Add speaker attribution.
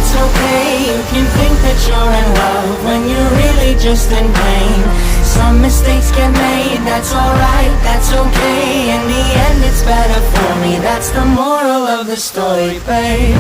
Speaker 1: it's okay. You can think that you're in love when you're really just in pain. Some mistakes get made, that's alright, that's okay. In the end it's better for me, that's the moral of the story, babe.